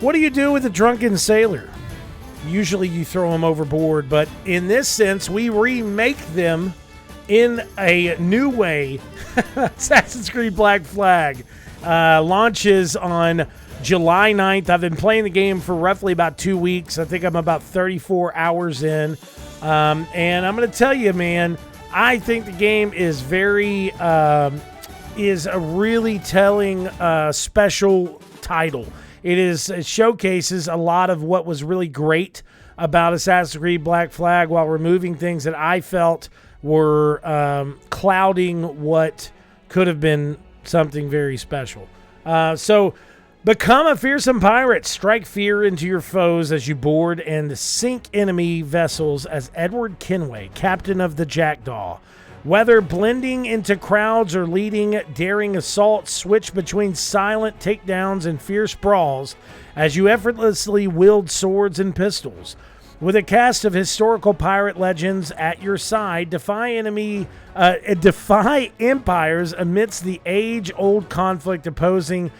What do you do with a drunken sailor? Usually you throw them overboard, but in this sense, we remake them in a new way. Assassin's Creed Black Flag launches on July 9th. I've been playing the game for roughly about 2 weeks. I think I'm about 34 hours in. And I'm going to tell you, man, I think the game is is a really telling special title. It showcases a lot of what was really great about Assassin's Creed Black Flag while removing things that I felt were clouding what could have been something very special. So become a fearsome pirate. Strike fear into your foes as you board and sink enemy vessels as Edward Kenway, captain of the Jackdaw. Whether blending into crowds or leading daring assaults, switch between silent takedowns and fierce brawls as you effortlessly wield swords and pistols. With a cast of historical pirate legends at your side, defy empires amidst the age-old conflict opposing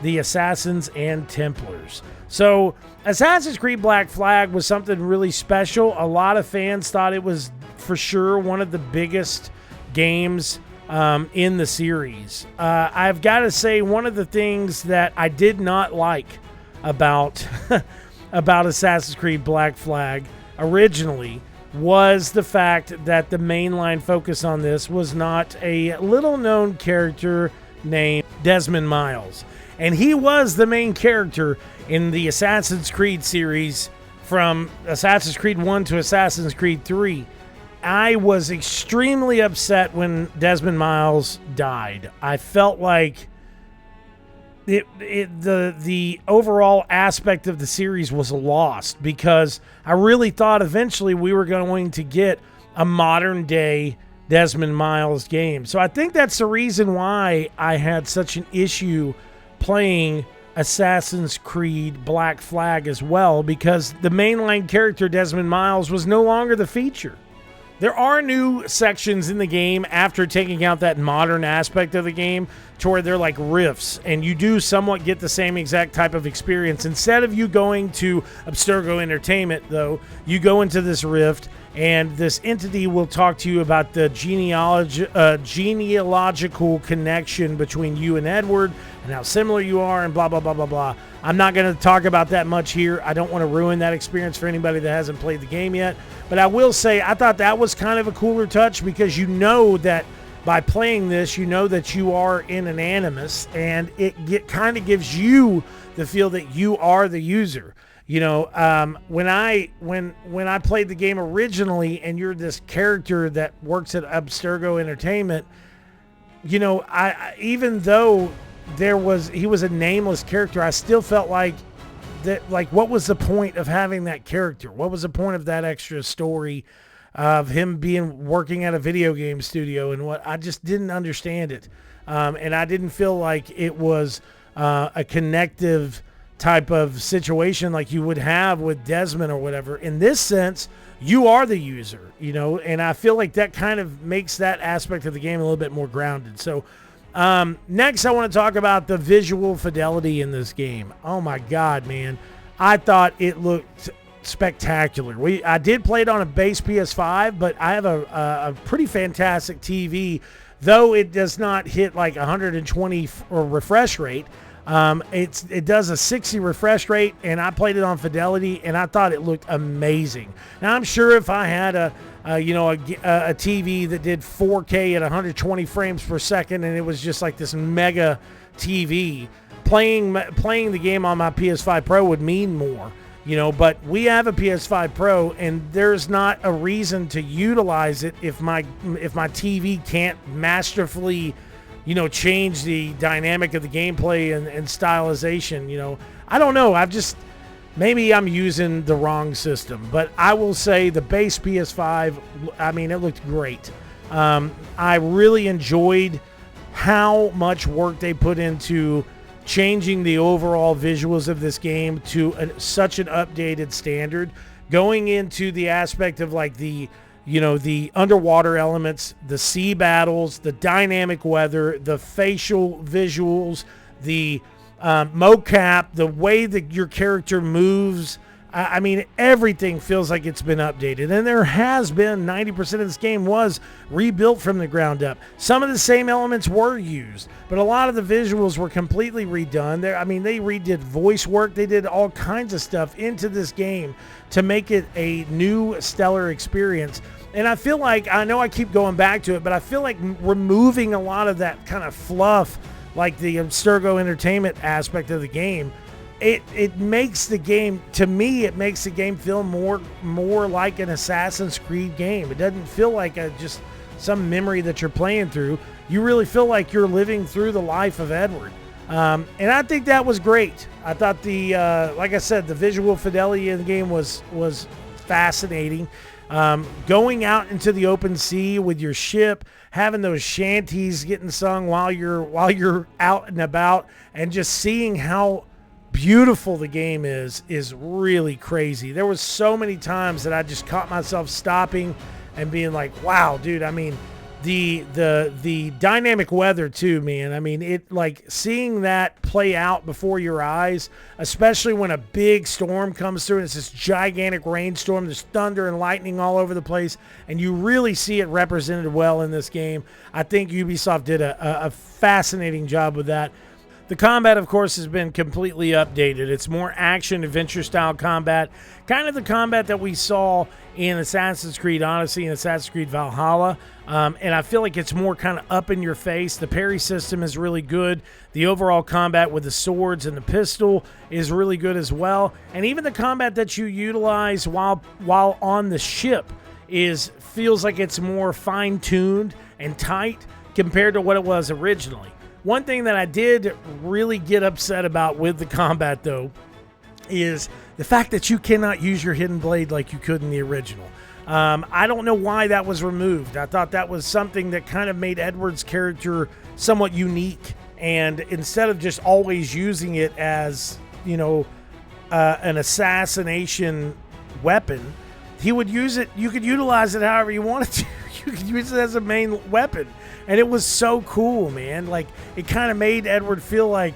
the Assassins and Templars. So, Assassin's Creed Black Flag was something really special. A lot of fans thought it was for sure one of the biggest games in the series. I've got to say, one of the things that I did not like about about Assassin's Creed Black Flag originally was the fact that the mainline focus on this was not a little-known character named Desmond Miles. And he was the main character in the Assassin's Creed series from Assassin's Creed 1 to Assassin's Creed 3. I was extremely upset when Desmond Miles died. I felt like the overall aspect of the series was lost because I really thought eventually we were going to get a modern day Desmond Miles game. So I think that's the reason why I had such an issue playing Assassin's Creed Black Flag as well, because the mainline character Desmond Miles was no longer the feature. There are new sections in the game after taking out that modern aspect of the game to where they're like rifts, and you do somewhat get the same exact type of experience. Instead of you going to Abstergo Entertainment, though, you go into this rift, and this entity will talk to you about the genealogical connection between you and Edward and how similar you are and blah, blah, blah, blah, blah. I'm not going to talk about that much here. I don't want to ruin that experience for anybody that hasn't played the game yet. But I will say I thought that was kind of a cooler touch because you know that by playing this, you know that you are in an animus, and it kind of gives you the feel that you are the user. You know, when I played the game originally and you're this character that works at Abstergo Entertainment, you know, I even though he was a nameless character, I still felt like that, like, what was the point of having that character? What was the point of that extra story of him working at a video game studio and what? I just didn't understand it. And I didn't feel like it was a connective type of situation like you would have with Desmond or whatever. In this sense, you are the user, you know, and I feel like that kind of makes that aspect of the game a little bit more grounded. So next I want to talk about the visual fidelity in this game. Oh my God, man. I thought it looked spectacular. I did play it on a base PS5, but I have a pretty fantastic TV, though it does not hit like 120 refresh rate. It does a 60 refresh rate, and I played it on fidelity, and I thought it looked amazing. Now I'm sure if I had a TV that did 4K at 120 frames per second, and it was just like this mega TV, playing the game on my PS5 Pro would mean more, you know. But we have a PS5 Pro, and there's not a reason to utilize it if my TV can't masterfully, you know, change the dynamic of the gameplay and stylization. You know, I don't know. Maybe I'm using the wrong system, but I will say the base PS5, I mean, it looked great. I really enjoyed how much work they put into changing the overall visuals of this game to such an updated standard, going into the aspect of like the underwater elements, the sea battles, the dynamic weather, the facial visuals, the mocap, the way that your character moves. I mean, everything feels like it's been updated. And there has been 90% of this game was rebuilt from the ground up. Some of the same elements were used, but a lot of the visuals were completely redone. They redid voice work. They did all kinds of stuff into this game to make it a new stellar experience. And I feel like, I know I keep going back to it, but I feel like removing a lot of that kind of fluff, like the Abstergo entertainment aspect of the game, it makes the game, to me, it makes the game feel more like an Assassin's Creed game. It doesn't feel like just some memory that you're playing through. You really feel like you're living through the life of Edward. And I think that was great. I thought like I said, the visual fidelity of the game was fascinating. Going out into the open sea with your ship, having those shanties getting sung while you're out and about, and just seeing how beautiful the game is really crazy. There was so many times that I just caught myself stopping and being like, wow, dude. I mean, the dynamic weather too, man. I mean, it, like, seeing that play out before your eyes, especially when a big storm comes through and it's this gigantic rainstorm, there's thunder and lightning all over the place, and you really see it represented well in this game. I think Ubisoft did a fascinating job with that. The combat, of course, has been completely updated. It's more action, adventure-style combat, kind of the combat that we saw in Assassin's Creed Odyssey and Assassin's Creed Valhalla. And I feel like it's more kind of up in your face. The parry system is really good. The overall combat with the swords and the pistol is really good as well. And even the combat that you utilize while on the ship feels like it's more fine-tuned and tight compared to what it was originally. One thing that I did really get upset about with the combat, though, is the fact that you cannot use your hidden blade like you could in the original. I don't know why that was removed. I thought that was something that kind of made Edward's character somewhat unique. And instead of just always using it as, an assassination weapon, he would use it. You could utilize it however you wanted to. You could use it as a main weapon. And it was so cool, man. Like, it kind of made Edward feel like,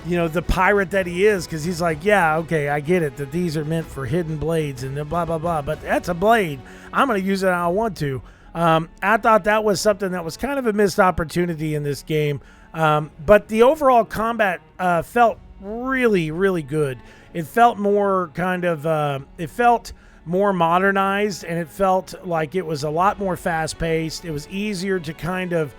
the pirate that he is, because he's like, yeah, okay, I get it, that these are meant for hidden blades and blah, blah, blah, but that's a blade. I'm going to use it how I want to. I thought that was something that was kind of a missed opportunity in this game. But the overall combat felt really, really good. It felt more more modernized, and it felt like it was a lot more fast-paced. It was easier to kind of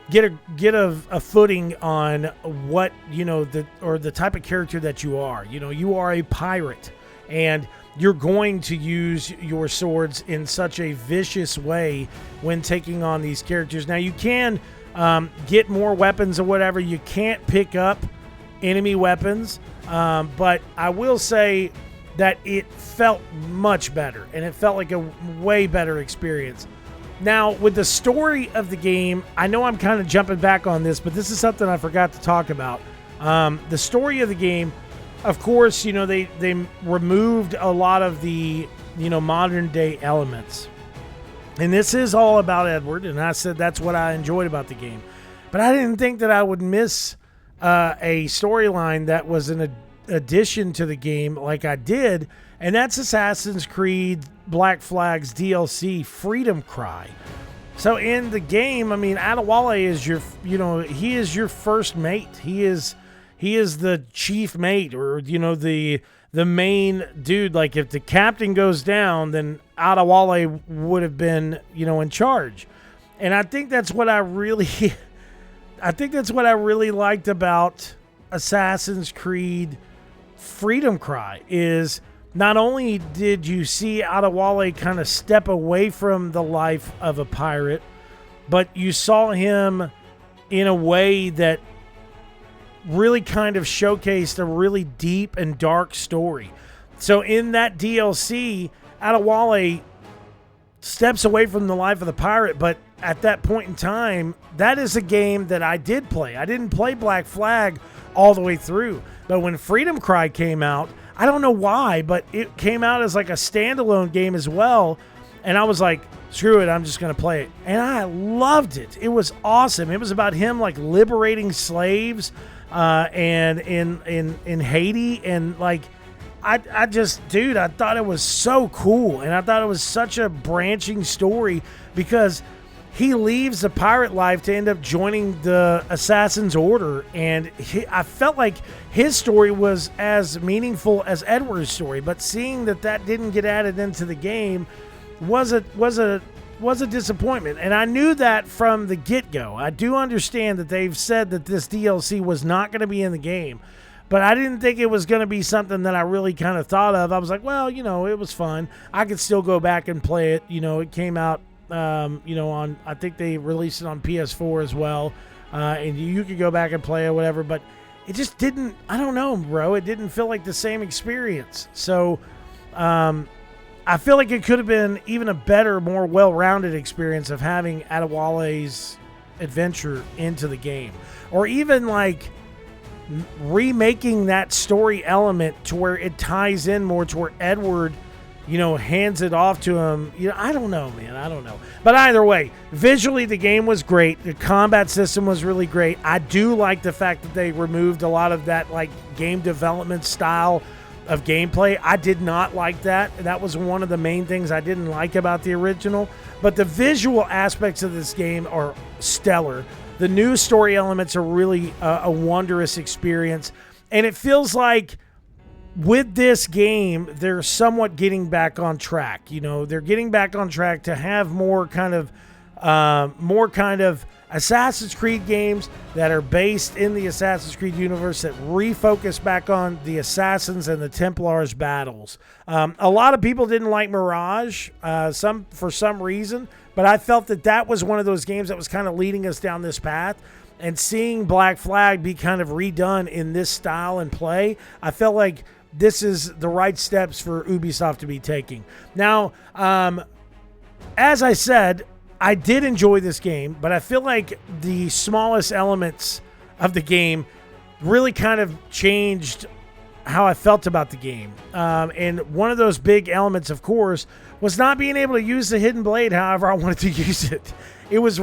get a footing on what, the type of character that you are. You are a pirate, and you're going to use your swords in such a vicious way when taking on these characters. Now, you can get more weapons or whatever. You can't pick up enemy weapons, but I will say that it felt much better, and it felt like a way better experience. Now, with the story of the game, I know I'm kind of jumping back on this, but this is something I forgot to talk about. The story of the game, of course, they removed a lot of the, modern day elements. And this is all about Edward, and I said that's what I enjoyed about the game. But I didn't think that I would miss a storyline that was an addition to the game like I did, and that's Assassin's Creed Black Flag's DLC, Freedom Cry. So in the game, Adewale is he is your first mate. He is the chief mate, or the main dude. Like, if the captain goes down, then Adewale would have been in charge. And I think that's what I really liked about Assassin's Creed Freedom Cry, is not only did you see Adewale kind of step away from the life of a pirate, but you saw him in a way that really kind of showcased a really deep and dark story. So in that DLC, Adewale steps away from the life of the pirate, but at that point in time, that is a game that I did play. I didn't play Black Flag all the way through, but when Freedom Cry came out, I don't know why, but it came out as like a standalone game as well, and I was like, screw it, I'm just going to play it. And I loved it. It was awesome. It was about him like liberating slaves and in Haiti, and like I just, dude, I thought it was so cool, and I thought it was such a branching story because he leaves the pirate life to end up joining the Assassin's Order, and I felt like his story was as meaningful as Edward's story, but seeing that didn't get added into the game was a disappointment, and I knew that from the get-go. I do understand that they've said that this DLC was not going to be in the game, but I didn't think it was going to be something that I really kind of thought of. I was like, well, it was fun. I could still go back and play it. It came out, on, I think they released it on PS4 as well, and you could go back and play it, whatever, but it just didn't, I don't know, bro. It didn't feel like the same experience. So, I feel like it could have been even a better, more well-rounded experience of having Adewale's adventure into the game, or even like remaking that story element to where it ties in more to where Edward, hands it off to him. I don't know, man. I don't know. But either way, visually the game was great. The combat system was really great. I do like the fact that they removed a lot of that like game development style of gameplay. I did not like that. That was one of the main things I didn't like about the original. But the visual aspects of this game are stellar. The new story elements are really a wondrous experience. And it feels like with this game, they're somewhat getting back on track. They're getting back on track to have more kind of Assassin's Creed games that are based in the Assassin's Creed universe that refocus back on the Assassins and the Templars battles. A lot of people didn't like Mirage, for some reason, but I felt that was one of those games that was kind of leading us down this path. And seeing Black Flag be kind of redone in this style and play, I felt like this is the right steps for Ubisoft to be taking. Now, as I said, I did enjoy this game, but I feel like the smallest elements of the game really kind of changed how I felt about the game. And one of those big elements, of course, was not being able to use the hidden blade however I wanted to use it. It was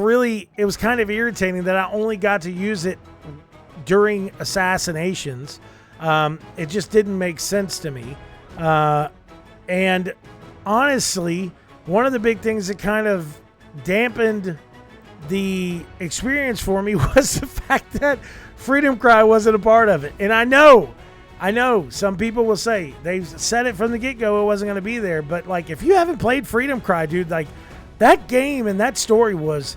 kind of irritating that I only got to use it during assassinations. It just didn't make sense to me. And honestly, one of the big things that kind of dampened the experience for me was the fact that Freedom Cry wasn't a part of it. And I know some people will say, they've said it from the get-go, it wasn't going to be there. But like, if you haven't played Freedom Cry, dude, like that game and that story was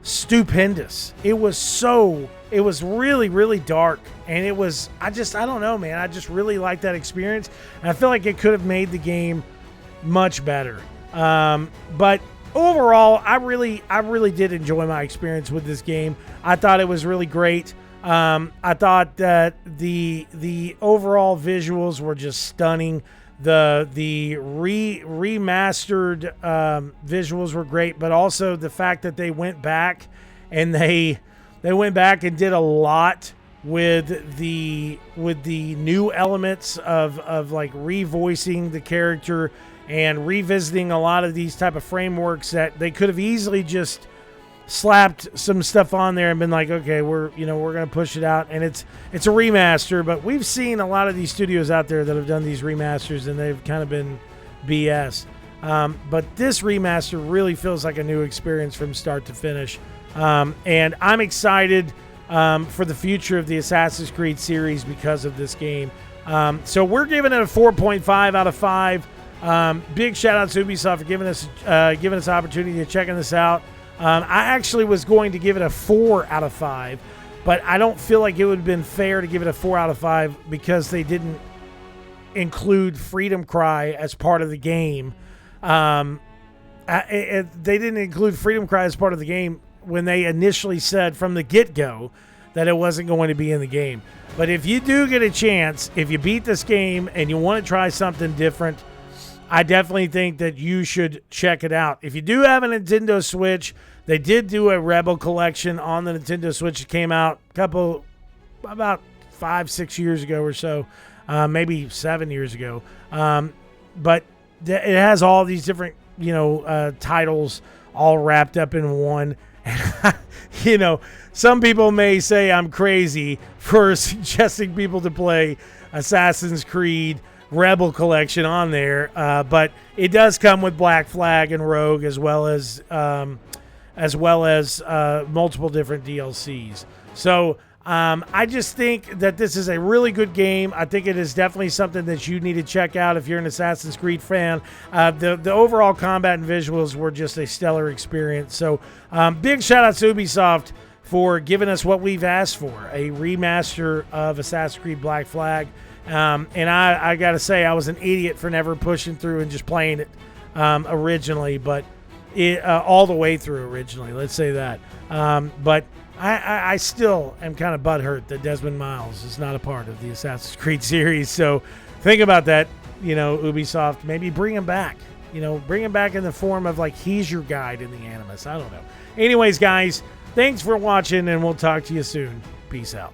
stupendous. It was really, really dark. And it was, I don't know, man. I just really liked that experience. And I feel like it could have made the game much better. But overall, I really did enjoy my experience with this game. I thought it was really great. I thought that the overall visuals were just stunning. The remastered visuals were great, but also the fact that they went back and they went back and did a lot with the new elements of like revoicing the character and revisiting a lot of these type of frameworks that they could have easily just slapped some stuff on there and been like, okay, we're going to push it out, and it's a remaster. But we've seen a lot of these studios out there that have done these remasters, and they've kind of been BS. But this remaster really feels like a new experience from start to finish, and I'm excited for the future of the Assassin's Creed series because of this game. So we're giving it a 4.5 out of 5. Big shout out to Ubisoft for giving us the opportunity to checking this out. I actually was going to give it a 4 out of 5, but I don't feel like it would have been fair to give it a 4 out of 5 because they didn't include Freedom Cry as part of the game. They didn't include Freedom Cry as part of the game when they initially said from the get-go that it wasn't going to be in the game. But if you do get a chance, if you beat this game and you want to try something different, I definitely think that you should check it out. If you do have a Nintendo Switch, they did do a Rebel collection on the Nintendo Switch. It came out about 5-6 years ago or so, maybe 7 years ago. But it has all these different, titles all wrapped up in one. You know, some people may say I'm crazy for suggesting people to play Assassin's Creed Rebel Collection on there, but it does come with Black Flag and Rogue as well as multiple different DLCs. So I just think that this is a really good game. I think it is definitely something that you need to check out if you're an Assassin's Creed fan. The overall combat and visuals were just a stellar experience. So big shout out to Ubisoft for giving us what we've asked for, a remaster of Assassin's Creed Black Flag. And I got to say, I was an idiot for never pushing through and just playing it originally, but all the way through originally, let's say that. But I still am kind of butthurt that Desmond Miles is not a part of the Assassin's Creed series. So think about that, Ubisoft. Maybe bring him back. Bring him back in the form of like he's your guide in the Animus. I don't know. Anyways, guys, thanks for watching, and we'll talk to you soon. Peace out.